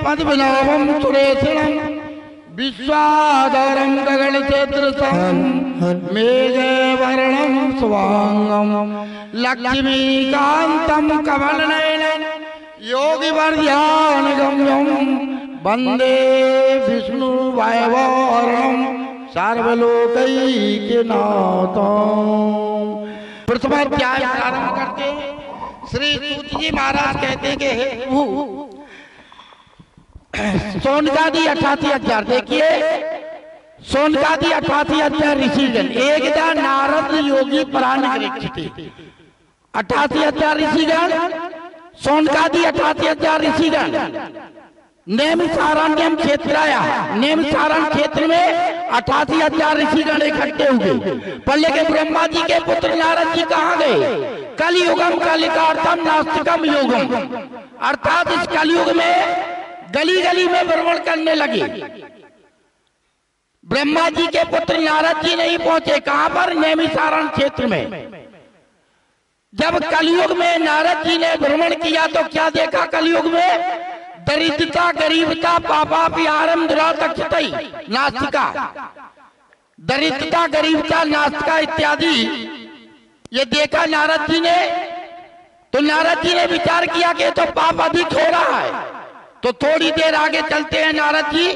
पद्मनाभं सुरेशं विश्वाधारं गगनचेत्रसं मेघवर्णं शुभांगं लक्ष्मीकान्तं कमलनयनं योगिवर्यानुगम्यं वन्दे विष्णुवैभववर्णं सर्वलोकैकनाथं। प्रथमाध्याय प्रारंभ करते श्री सूत जी महाराज कहते कि सोनकादि 88,000 देखिए, सोनकादि 88,000 ऋषिगण एकदा नारद योगी प्राण थे। 88,000 ऋषिगण, सोनकादि 88,000 ऋषिगण नेमिसारण्यम क्षेत्र आया। नेमिसारण क्षेत्र में 88,000 ऋषिगण इकट्ठे हुए। पर लेकिन ब्रह्मा जी के पुत्र नारद जी कहाँ गए? कलियुगम कलिकार्थम नास्तिकम योगम, अर्थात इस कलयुग में गली गली में भ्रमण करने लगे। ब्रह्मा जी के पुत्र नारद जी नहीं पहुंचे। कहां पर? नेमिसारण क्षेत्र में। जब कलयुग में नारद जी ने भ्रमण किया तो क्या देखा? कलयुग में दरिद्रता, गरीबता, पापा पिहारम दुरातक्षतई नास्तिका, दरिद्रता, गरीबता, नास्तिका इत्यादि ये देखा नारद जी ने। तो नारद जी ने विचार किया कि तो पाप अधिक हो रहा है, तो थोड़ी देर आगे चलते हैं नारद जी।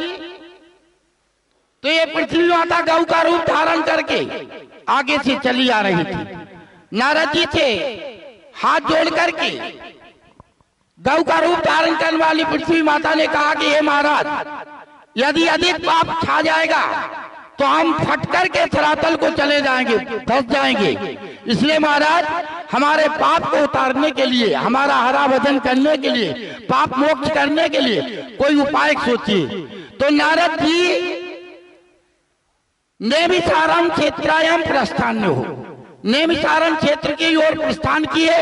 तो ये पृथ्वी माता गौ का रूप धारण करके आगे से चली आ रही थी। नारद जी थे हाथ जोड़ करके गौ का रूप धारण करने वाली पृथ्वी माता ने कहा कि हे महाराज, यदि अधिक पाप छा जाएगा तो हम फट करके धरातल को चले जाएंगे, फंस जाएंगे। इसलिए महाराज हमारे पाप को उतारने के लिए, हमारा हरा भजन करने के लिए, पाप मोक्ष करने के लिए कोई उपाय सोचिए। तो नारद जी नेमिसारण क्षेत्रायाम प्रस्थान हो, नेमिसारण क्षेत्र की ओर प्रस्थान किए।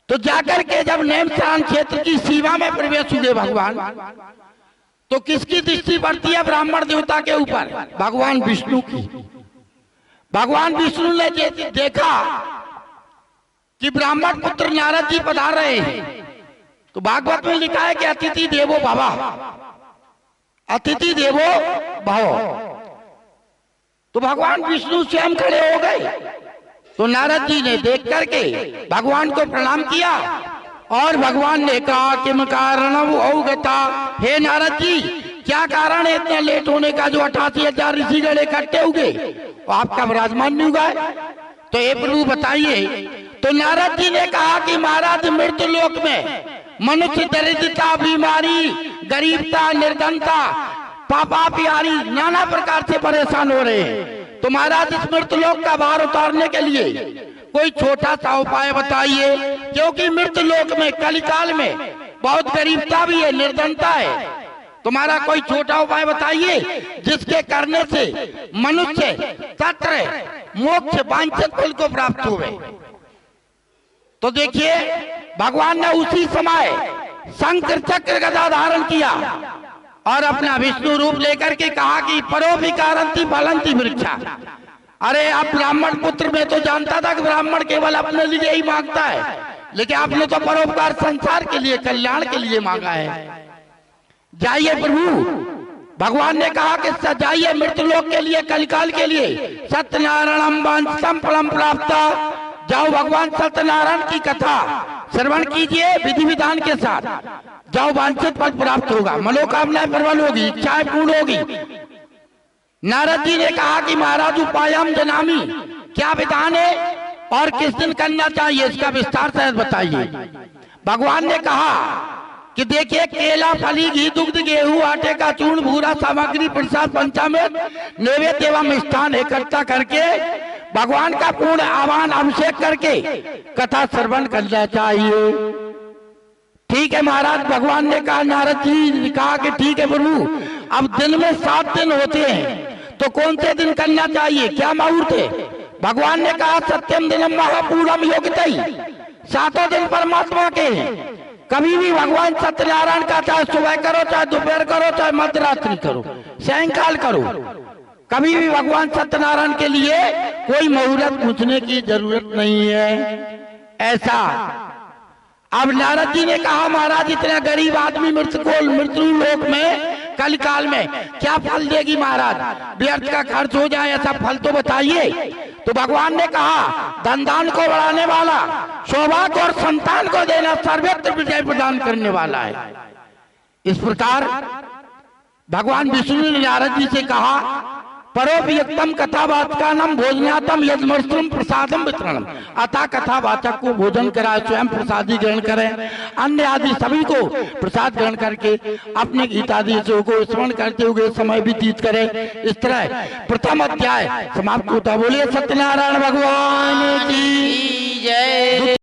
तो जाकर के जब नेमिसारण क्षेत्र की सीमा में प्रवेश हुए भगवान, तो किसकी दृष्टि पड़ती है ब्राह्मण देवता के ऊपर? भगवान विष्णु की। भगवान विष्णु ने देखा कि ब्राह्मण पुत्र नारद जी पधार रहे हैं, तो भागवत में लिखा है कि अतिथि देवो भव, अतिथि देवो भव। तो भगवान विष्णु स्वयं खड़े हो गए। तो नारद जी ने देख करके भगवान को प्रणाम किया और भगवान ने कहा कि कारणम अवगता, हे नारद जी क्या कारण है इतना लेट होने का? जो 88,000 ऋषिगण इकट्ठे हुए आपका विराजमान नहीं हुआ है, तो ये प्रभु बताइए। तो नारद जी ने कहा कि महाराज मृत्यु लोक में मनुष्य दरिद्रता, बीमारी, गरीबता, निर्धनता, पापा पिहारी नाना प्रकार से परेशान हो रहे हैं। तो महाराज इस मृत्यु लोक का भार उतारने के लिए कोई छोटा सा उपाय बताइए, क्योंकि मृत्यु लोक में कलिकाल में बहुत गरीबता भी है, निर्धनता है। तुम्हारा कोई छोटा उपाय बताइए जिसके करने से मनुष्य तत्र मोक्ष वांछित फल को प्राप्त हुए। तो देखिए भगवान ने उसी समय शंकर चक्र गदा धारण किया और अपना विष्णु रूप लेकर के कहा कि परोपकारंती फलंती वृक्षा। अरे आप ब्राह्मण पुत्र में तो जानता था कि ब्राह्मण केवल अपने लिए ही मांगता है, लेकिन आपने तो परोपकार संसार के लिए, कल्याण के लिए मांगा है। जाइए प्रभु, भगवान ने कहा कि जाइए मृत्यु लोक के लिए, कलिकाल के लिए। सत्यनारायणम वांछितम फलम प्राप्त, जाओ भगवान सत्यनारायण की कथा श्रवण कीजिए विधि विधान के साथ, जाओ वांछित फल प्राप्त होगा, मनोकामनाएं प्रबल होगी, इच्छाएं पूर्ण होगी। नारद जी ने कहा कि महाराज उपायम जनामी, क्या विधान है और किस दिन करना चाहिए इसका विस्तार से बताइए। भगवान ने कहा कि देखिए केला, फली, घी, दुग्ध, गेहूं, आटे का चूर्ण, भूरा सामग्री, प्रसाद, पंचामृत, नैवेद्य एवं मिष्ठान इकट्ठा करके भगवान का पूर्ण आह्वान अभिषेक करके कथा श्रवण करना चाहिए। ठीक है महाराज, भगवान ने कहा, नारद जी ने कहा कि ठीक है प्रभु, अब दिन में 7 दिन होते हैं तो कौन से दिन करना चाहिए, क्या मुहूर्त है? भगवान ने कहा सत्यम दिनम महापूर्णम योगितई, 7 दिन परमात्मा के हैं। कभी भी भगवान सत्यनारायण का चाहे सुबह करो, चाहे दोपहर करो, चाहे मध्यरात्रि करो, सायंकाल करो, कभी भी भगवान सत्यनारायण के लिए कोई मुहूर्त पूछने की जरूरत नहीं है। ऐसा अब नारद जी ने कहा महाराज इतना गरीब आदमी मृत्यु लोक में कल काल में क्या फल देगी महाराज, व्यर्थ का खर्च हो जाए ऐसा फल तो बताइए। तो भगवान ने कहा धन दान को बढ़ाने वाला, सौभाग्य और संतान को देना, सर्वत्र विजय प्रदान करने वाला है। इस प्रकार भगवान विष्णु ने नारद जी से कहा परोपयुक्तम कथावाचकानम भोजनातम यदमर्षुम प्रसादम वितरणम, अतः कथावाचक को भोजन कराए, स्वयं प्रसादी ग्रहण करें, अन्य आदि सभी को प्रसाद ग्रहण करके अपने गीतादि को स्मरण करते हुए समय व्यतीत करें। इस तरह प्रथम अध्याय समाप्त होता। बोलिए सत्यनारायण भगवान की जय।